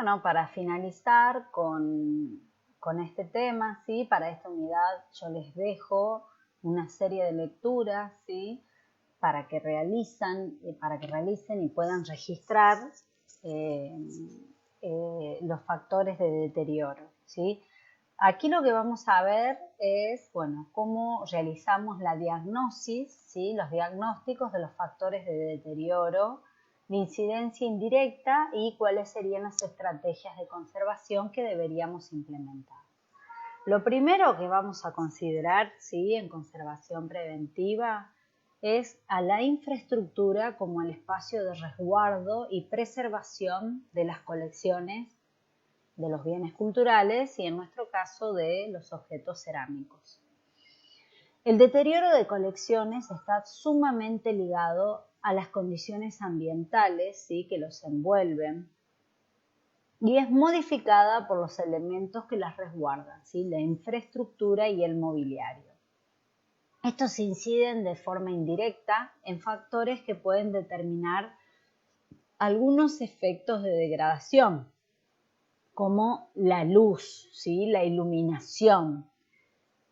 bueno, para finalizar con este tema, ¿sí? Para esta unidad yo les dejo una serie de lecturas, ¿sí? Para que realicen y puedan registrar los factores de deterioro, ¿sí? Aquí lo que vamos a ver es, bueno, cómo realizamos la diagnosis, ¿sí? Los diagnósticos de los factores de deterioro, de incidencia indirecta y cuáles serían las estrategias de conservación que deberíamos implementar. Lo primero que vamos a considerar, ¿sí? En conservación preventiva es a la infraestructura como el espacio de resguardo y preservación de las colecciones de los bienes culturales y en nuestro caso de los objetos cerámicos. El deterioro de colecciones está sumamente ligado a las condiciones ambientales, ¿sí? Que los envuelven y es modificada por los elementos que las resguardan, ¿sí? La infraestructura y el mobiliario. Estos inciden de forma indirecta en factores que pueden determinar algunos efectos de degradación, como la luz, ¿sí? La iluminación,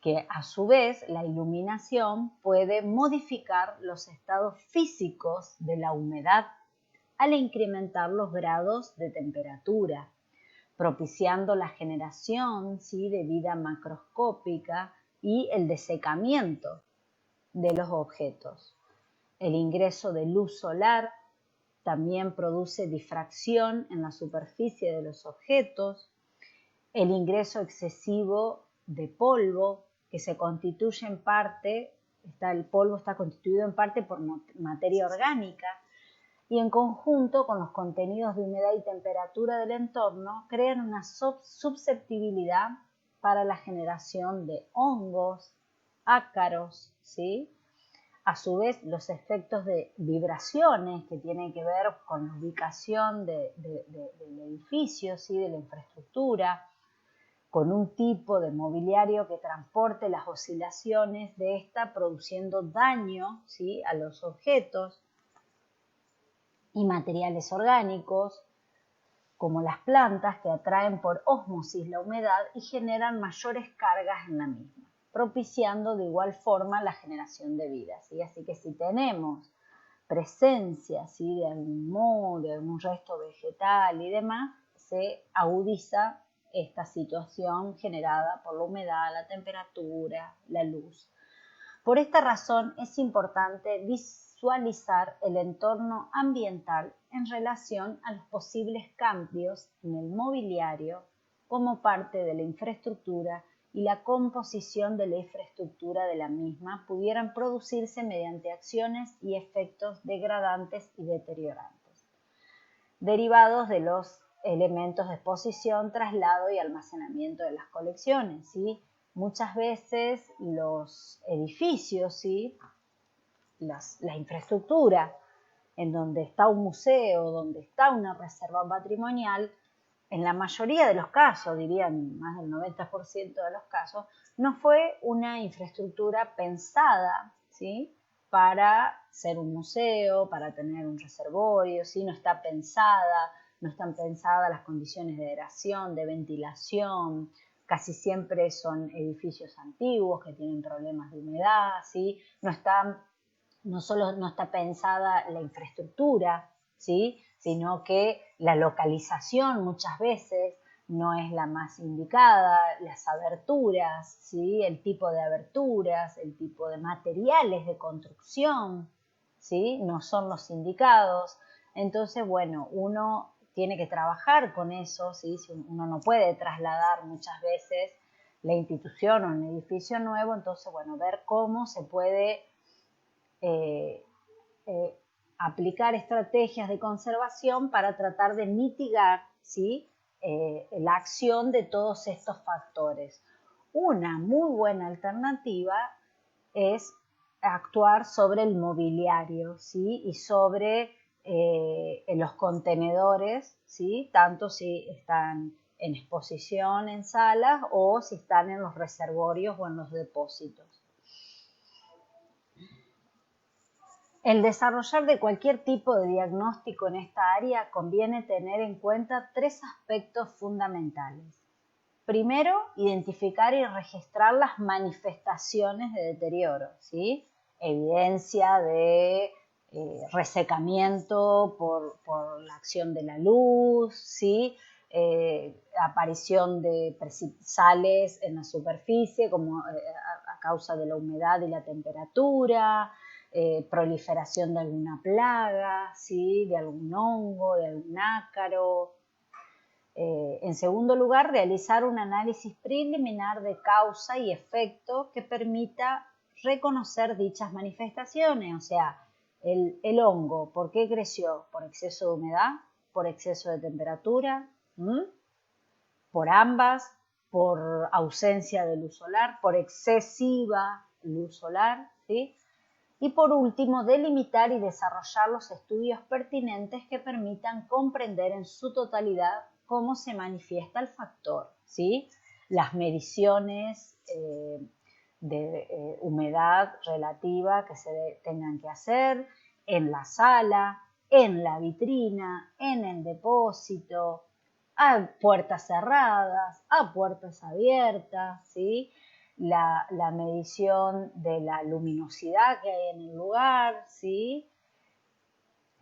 que a su vez la iluminación puede modificar los estados físicos de la humedad al incrementar los grados de temperatura, propiciando la generación, ¿sí? De vida macroscópica y el desecamiento de los objetos. El ingreso de luz solar también produce difracción en la superficie de los objetos. El ingreso excesivo de polvo, que se constituye en parte, el polvo está constituido en parte por materia orgánica y en conjunto con los contenidos de humedad y temperatura del entorno crean una susceptibilidad para la generación de hongos, ácaros, ¿sí? A su vez, los efectos de vibraciones que tienen que ver con la ubicación del edificio, ¿sí? De la infraestructura, con un tipo de mobiliario que transporte las oscilaciones de esta, produciendo daño, ¿sí? A los objetos y materiales orgánicos, como las plantas que atraen por ósmosis la humedad y generan mayores cargas en la misma, propiciando de igual forma la generación de vida, ¿sí? Así que si tenemos presencia, ¿sí? De algún moho, de algún resto vegetal y demás, se agudiza esta situación generada por la humedad, la temperatura, la luz. Por esta razón es importante visualizar el entorno ambiental en relación a los posibles cambios en el mobiliario como parte de la infraestructura y la composición de la infraestructura de la misma pudieran producirse mediante acciones y efectos degradantes y deteriorantes, derivados de los elementos de exposición, traslado y almacenamiento de las colecciones, ¿sí? Muchas veces los edificios, ¿sí? La infraestructura en donde está un museo, donde está una reserva patrimonial, en la mayoría de los casos, dirían más del 90% de los casos, no fue una infraestructura pensada, ¿sí? Para ser un museo, para tener un reservorio, ¿sí? No están pensadas las condiciones de aeración, de ventilación. Casi siempre son edificios antiguos que tienen problemas de humedad, ¿sí? No solo no está pensada la infraestructura, ¿sí? Sino que la localización muchas veces no es la más indicada, las aberturas, ¿sí? El tipo de aberturas, el tipo de materiales de construcción, ¿sí? No son los indicados. Entonces, bueno, uno tiene que trabajar con eso, ¿sí? Uno no puede trasladar muchas veces la institución a un edificio nuevo, entonces, bueno, ver cómo se puede aplicar estrategias de conservación para tratar de mitigar, ¿sí? La acción de todos estos factores. Una muy buena alternativa es actuar sobre el mobiliario, ¿sí? Y sobre los contenedores, ¿sí? Tanto si están en exposición en salas o si están en los reservorios o en los depósitos. El desarrollar de cualquier tipo de diagnóstico en esta área conviene tener en cuenta 3 aspectos fundamentales. Primero, identificar y registrar las manifestaciones de deterioro, ¿sí? Evidencia de resecamiento por la acción de la luz, ¿sí? Aparición de sales en la superficie como a causa de la humedad y la temperatura, proliferación de alguna plaga, ¿sí? De algún hongo, de algún ácaro. En segundo lugar, realizar un análisis preliminar de causa y efecto que permita reconocer dichas manifestaciones, o sea, el hongo, ¿por qué creció? ¿Por exceso de humedad? ¿Por exceso de temperatura? ¿Por ambas? ¿Por ausencia de luz solar? ¿Por excesiva luz solar? ¿Sí? Y por último, delimitar y desarrollar los estudios pertinentes que permitan comprender en su totalidad cómo se manifiesta el factor, ¿sí? Las mediciones de humedad relativa que se tengan que hacer en la sala, en la vitrina, en el depósito, a puertas cerradas, a puertas abiertas, ¿sí? La medición de la luminosidad que hay en el lugar, ¿sí?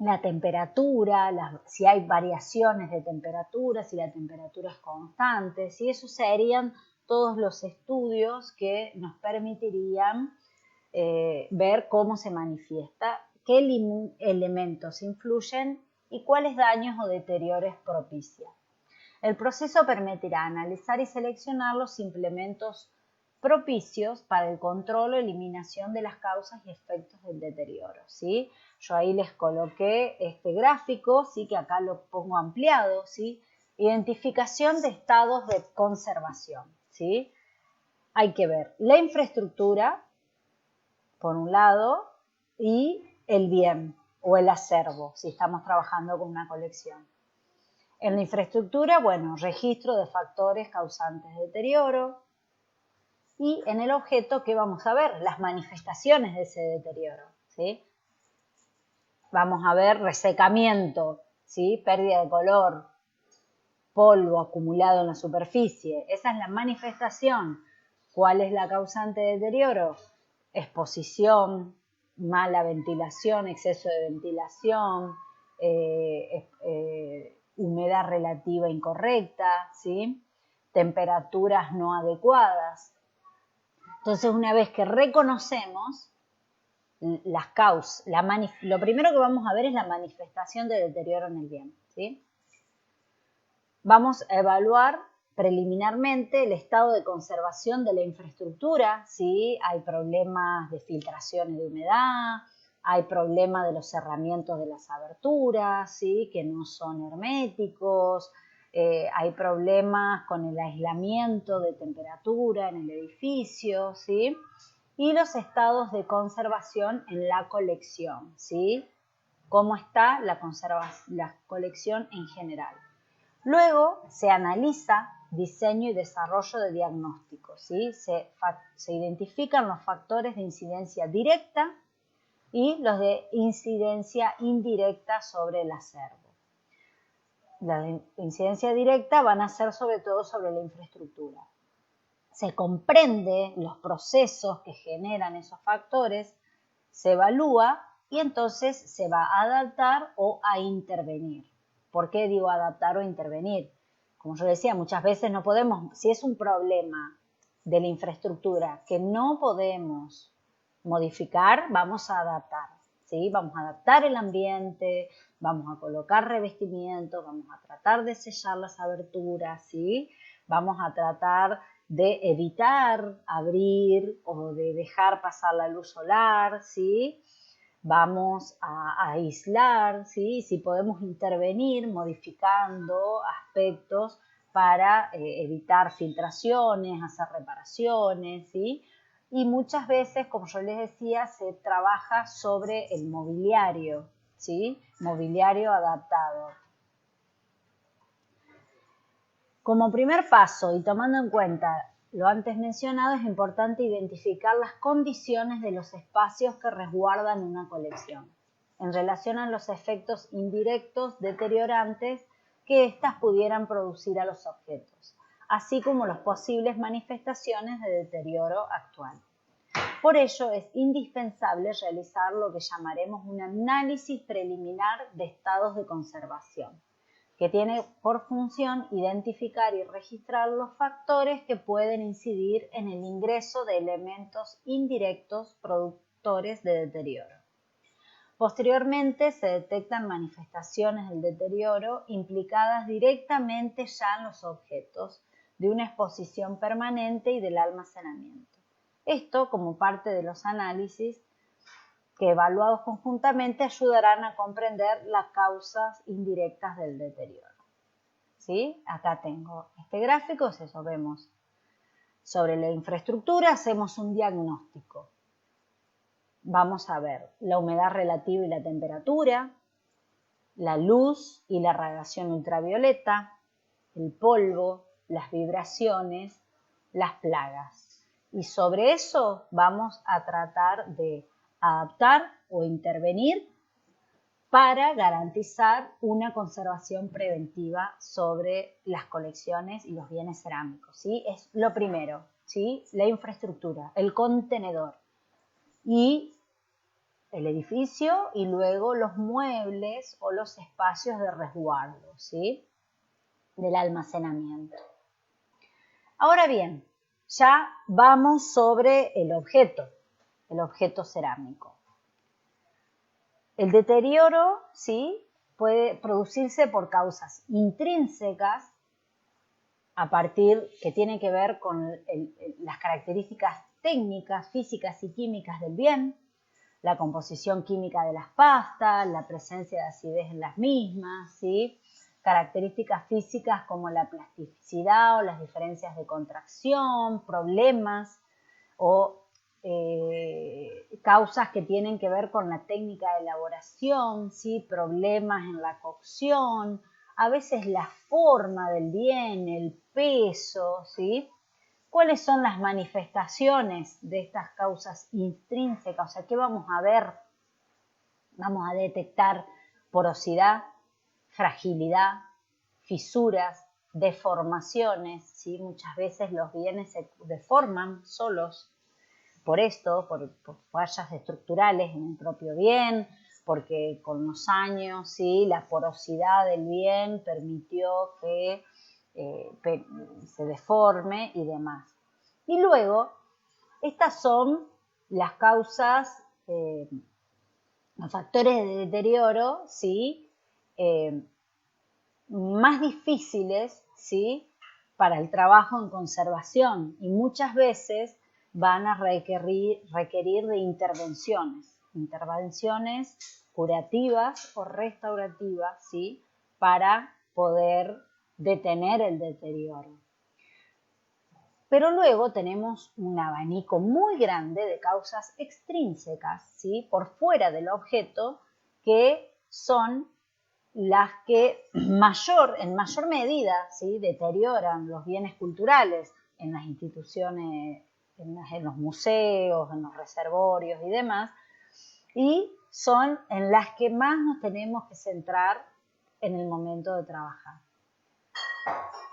La temperatura, si hay variaciones de temperatura, si la temperatura es constante, ¿sí? Esos serían todos los estudios que nos permitirían ver cómo se manifiesta, qué elementos influyen y cuáles daños o deterioros propicia. El proceso permitirá analizar y seleccionar los implementos propicios para el control o eliminación de las causas y efectos del deterioro, ¿sí? Yo ahí les coloqué este gráfico, ¿sí? Que acá lo pongo ampliado, ¿sí? Identificación de estados de conservación, ¿sí? Hay que ver la infraestructura, por un lado, y el bien o el acervo, si estamos trabajando con una colección. En la infraestructura, bueno, registro de factores causantes de deterioro. Y en el objeto, ¿qué vamos a ver? Las manifestaciones de ese deterioro, ¿sí? Vamos a ver resecamiento, ¿sí? Pérdida de color, polvo acumulado en la superficie. Esa es la manifestación. ¿Cuál es la causante de deterioro? Exposición, mala ventilación, exceso de ventilación, humedad relativa incorrecta, ¿sí? Temperaturas no adecuadas. Entonces, una vez que reconocemos las causas, lo primero que vamos a ver es la manifestación de deterioro en el bien, ¿sí? Vamos a evaluar preliminarmente el estado de conservación de la infraestructura, ¿sí? Hay problemas de filtraciones de humedad, hay problemas de los cerramientos de las aberturas, ¿sí? Que no son herméticos, hay problemas con el aislamiento de temperatura en el edificio, ¿sí? Y los estados de conservación en la colección, ¿sí? Cómo está la colección en general. Luego se analiza diseño y desarrollo de diagnósticos, ¿sí? Se identifican los factores de incidencia directa y los de incidencia indirecta sobre el acervo. La de incidencia directa van a ser sobre todo sobre la infraestructura. Se comprende los procesos que generan esos factores, se evalúa y entonces se va a adaptar o a intervenir. ¿Por qué digo adaptar o intervenir? Como yo decía, muchas veces no podemos, si es un problema de la infraestructura que no podemos modificar, vamos a adaptar, ¿sí? Vamos a adaptar el ambiente, vamos a colocar revestimientos, vamos a tratar de sellar las aberturas, ¿sí? Vamos a tratar de evitar abrir o de dejar pasar la luz solar, ¿sí? Vamos a aislar, ¿sí? Si podemos intervenir modificando aspectos para evitar filtraciones, hacer reparaciones, ¿sí? Y muchas veces, como yo les decía, se trabaja sobre el mobiliario, ¿sí? Mobiliario adaptado. Como primer paso y tomando en cuenta lo antes mencionado, es importante identificar las condiciones de los espacios que resguardan una colección. en relación a los efectos indirectos deteriorantes que éstas pudieran producir a los objetos, así como las posibles manifestaciones de deterioro actual. Por ello, es indispensable realizar lo que llamaremos un análisis preliminar de estados de conservación, que tiene por función identificar y registrar los factores que pueden incidir en el ingreso de elementos indirectos productores de deterioro. Posteriormente se detectan manifestaciones del deterioro implicadas directamente ya en los objetos de una exposición permanente y del almacenamiento. Esto, como parte de los análisis que evaluados conjuntamente ayudarán a comprender las causas indirectas del deterioro. ¿Sí? Acá tengo este gráfico, eso vemos. Sobre la infraestructura hacemos un diagnóstico. Vamos a ver la humedad relativa y la temperatura, la luz y la radiación ultravioleta, el polvo, las vibraciones, las plagas. Y sobre eso vamos a tratar de adaptar o intervenir para garantizar una conservación preventiva sobre las colecciones y los bienes cerámicos, ¿sí? Es lo primero, ¿sí? La infraestructura, el contenedor y el edificio y luego los muebles o los espacios de resguardo, ¿sí? Del almacenamiento. Ahora bien, ya vamos sobre el objeto cerámico. El deterioro, ¿sí? Puede producirse por causas intrínsecas que tienen que ver con las características técnicas, físicas y químicas del bien, la composición química de las pastas, la presencia de acidez en las mismas, ¿sí? Características físicas como la plasticidad o las diferencias de contracción, problemas o causas que tienen que ver con la técnica de elaboración, ¿sí? Problemas en la cocción, a veces la forma del bien, el peso, ¿sí? ¿Cuáles son las manifestaciones de estas causas intrínsecas? O sea, ¿qué vamos a ver? Vamos a detectar porosidad, fragilidad, fisuras, deformaciones, ¿sí? Muchas veces los bienes se deforman solos por esto, por fallas estructurales en el propio bien, porque con los años, ¿sí? La porosidad del bien permitió que se deforme y demás. Y luego, estas son las causas, los factores de deterioro, ¿sí? Más difíciles, ¿sí? Para el trabajo en conservación y muchas veces van a requerir de intervenciones curativas o restaurativas, ¿sí? Para poder detener el deterioro. Pero luego tenemos un abanico muy grande de causas extrínsecas, ¿sí? Por fuera del objeto, que son las que en mayor medida, ¿sí? Deterioran los bienes culturales en las instituciones, en los museos, en los reservorios y demás, y son en las que más nos tenemos que centrar en el momento de trabajar.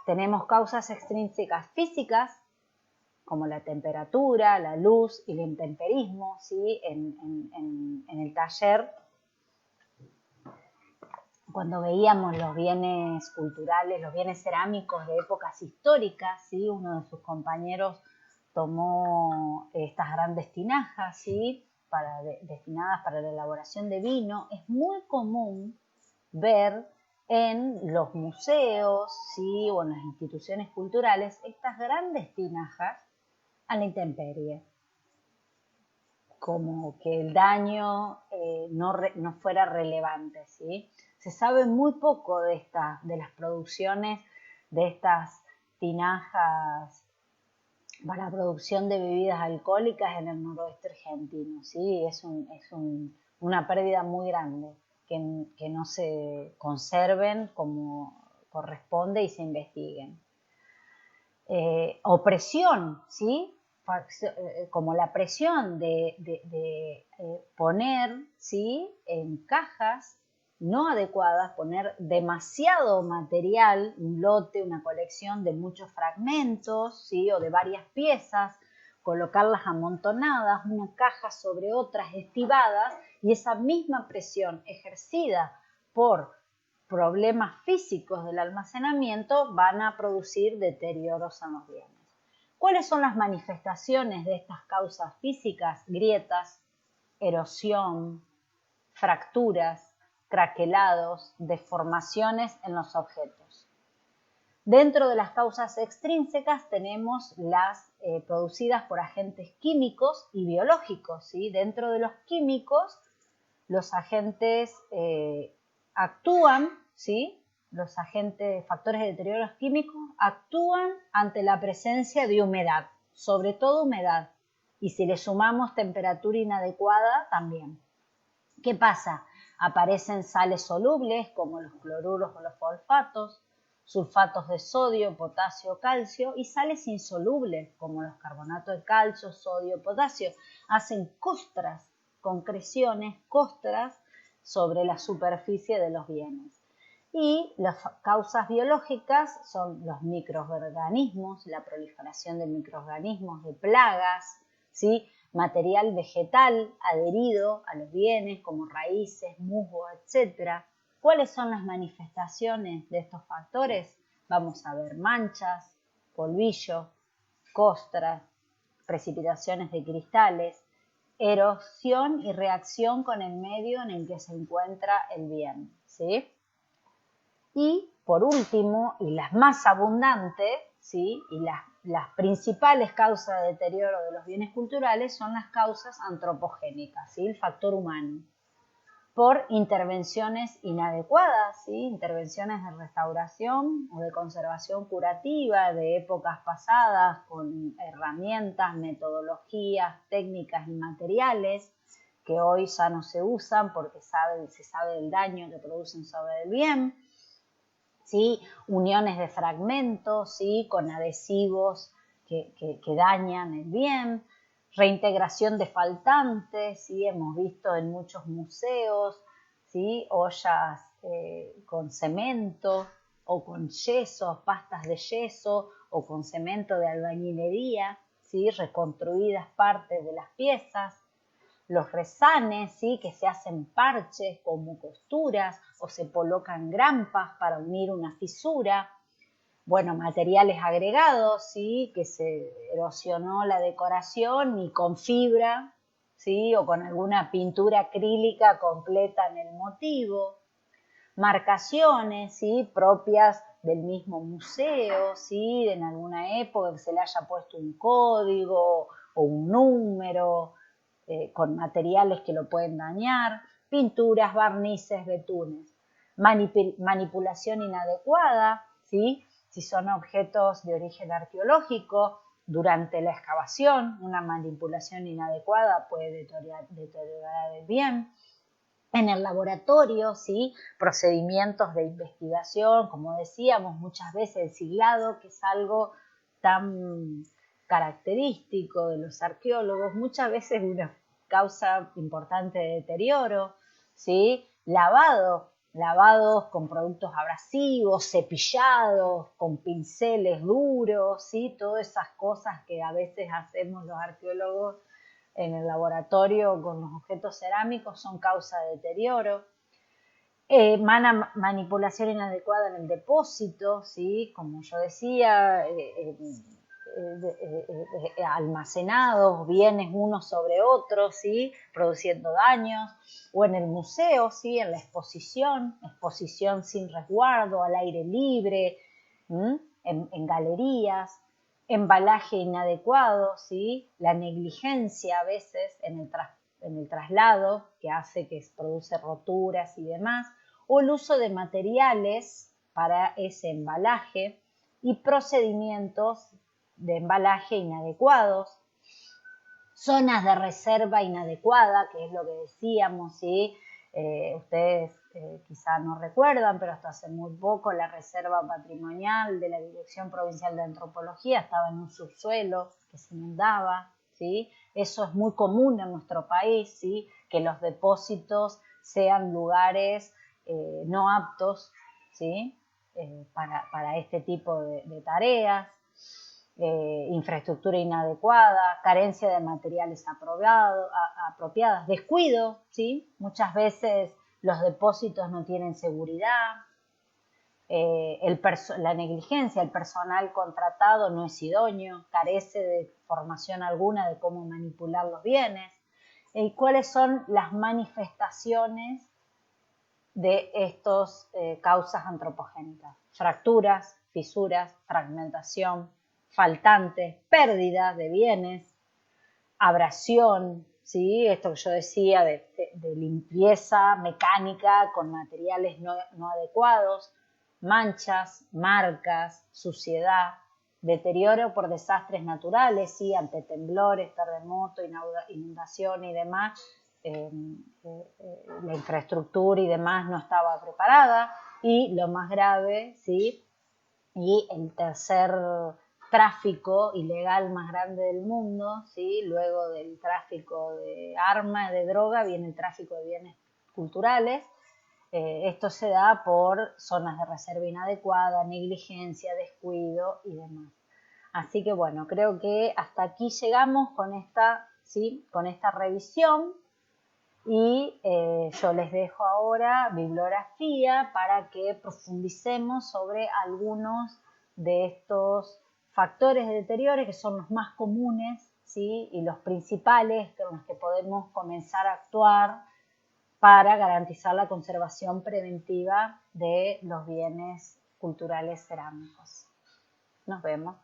Tenemos causas extrínsecas físicas, como la temperatura, la luz y el intemperismo, ¿sí? En el taller, cuando veíamos los bienes culturales, los bienes cerámicos de épocas históricas, ¿sí? Uno de sus compañeros tomó estas grandes tinajas, ¿sí? Destinadas para la elaboración de vino. Es muy común ver en los museos, ¿sí? O en las instituciones culturales estas grandes tinajas a la intemperie, como que el daño no fuera relevante, ¿sí? Se sabe muy poco de las producciones de estas tinajas para producción de bebidas alcohólicas en el noroeste argentino, ¿sí? Es una pérdida muy grande que no se conserven como corresponde y se investiguen. Opresión, ¿sí? como la presión de poner, ¿sí?, en cajas no adecuadas, poner demasiado material, un lote, una colección de muchos fragmentos, ¿sí?, o de varias piezas, colocarlas amontonadas, una caja sobre otras estivadas, y esa misma presión ejercida por problemas físicos del almacenamiento van a producir deterioros en los bienes. ¿Cuáles son las manifestaciones de estas causas físicas? Grietas, erosión, fracturas, craquelados, deformaciones en los objetos. Dentro de las causas extrínsecas tenemos las producidas por agentes químicos y biológicos, ¿sí? Dentro de los químicos, los agentes actúan, ¿sí?, los factores de deterioro químicos actúan ante la presencia de humedad, sobre todo humedad, y si le sumamos temperatura inadecuada también. ¿Qué pasa? Aparecen sales solubles como los cloruros o los fosfatos, sulfatos de sodio, potasio, calcio, y sales insolubles como los carbonatos de calcio, sodio, potasio. Hacen costras, concreciones, costras sobre la superficie de los bienes. Y las causas biológicas son los microorganismos, la proliferación de microorganismos, de plagas, ¿sí?, material vegetal adherido a los bienes como raíces, musgo, etc. ¿Cuáles son las manifestaciones de estos factores? Vamos a ver manchas, polvillo, costras, precipitaciones de cristales, erosión y reacción con el medio en el que se encuentra el bien, ¿sí? Y por último, y las más abundantes, ¿sí?, y las principales causas de deterioro de los bienes culturales son las causas antropogénicas, ¿sí?, el factor humano, por intervenciones inadecuadas, ¿sí?, intervenciones de restauración o de conservación curativa de épocas pasadas con herramientas, metodologías, técnicas y materiales que hoy ya no se usan porque se sabe del daño que producen sobre el bien, ¿sí?, uniones de fragmentos, ¿sí?, con adhesivos que dañan el bien, reintegración de faltantes, ¿sí?, hemos visto en muchos museos, ¿sí?, ollas con cemento o con yeso, pastas de yeso o con cemento de albañilería, ¿sí?, reconstruidas partes de las piezas. Los resanes, ¿sí?, que se hacen parches como costuras o se colocan grampas para unir una fisura. Bueno, materiales agregados, ¿sí?, que se erosionó la decoración y con fibra, ¿sí?, o con alguna pintura acrílica completan el motivo. Marcaciones, ¿sí?, propias del mismo museo, ¿sí?, en alguna época que se le haya puesto un código o un número, con materiales que lo pueden dañar, pinturas, barnices, betunes. Manipulación inadecuada, ¿sí?, si son objetos de origen arqueológico, durante la excavación, una manipulación inadecuada puede deteriorar el bien. En el laboratorio, ¿sí?, procedimientos de investigación, como decíamos, muchas veces el siglado, que es algo tan característico de los arqueólogos, muchas veces una causa importante de deterioro, ¿sí? Lavados con productos abrasivos, cepillados, con pinceles duros, ¿sí? Todas esas cosas que a veces hacemos los arqueólogos en el laboratorio con los objetos cerámicos son causa de deterioro. Manipulación inadecuada en el depósito, ¿sí?, como yo decía, almacenados bienes unos sobre otros, ¿sí?, produciendo daños, o en el museo, ¿sí?, en la exposición sin resguardo, al aire libre, en galerías. Embalaje inadecuado, ¿sí?, la negligencia a veces en el traslado que hace que produce roturas y demás, o el uso de materiales para ese embalaje y procedimientos de embalaje inadecuados, zonas de reserva inadecuada, que es lo que decíamos, ¿sí? Ustedes quizá no recuerdan, pero hasta hace muy poco la reserva patrimonial de la Dirección Provincial de Antropología estaba en un subsuelo que se inundaba, ¿sí? Eso es muy común en nuestro país, ¿sí? Que los depósitos sean lugares no aptos, ¿sí? Para este tipo de tareas. Infraestructura inadecuada, carencia de materiales apropiadas, descuido, ¿sí? Muchas veces los depósitos no tienen seguridad, la negligencia, el personal contratado no es idóneo, carece de formación alguna de cómo manipular los bienes. ¿Y cuáles son las manifestaciones de estas causas antropogénicas? Fracturas, fisuras, fragmentación, faltantes, pérdida de bienes, abrasión, ¿sí? Esto que yo decía de limpieza mecánica con materiales no adecuados, manchas, marcas, suciedad, deterioro por desastres naturales, ¿sí? Ante temblores, terremotos, inundación y demás, la infraestructura y demás no estaba preparada. Y lo más grave, ¿sí? Y el tercer tráfico ilegal más grande del mundo, ¿sí? Luego del tráfico de armas, de droga, viene el tráfico de bienes culturales. Esto se da por zonas de reserva inadecuada, negligencia, descuido y demás. Así que bueno, creo que hasta aquí llegamos con esta, ¿sí? Con esta revisión. Y yo les dejo ahora bibliografía para que profundicemos sobre algunos de estos factores de deterioro que son los más comunes, ¿sí? Y los principales con los que podemos comenzar a actuar para garantizar la conservación preventiva de los bienes culturales cerámicos. Nos vemos.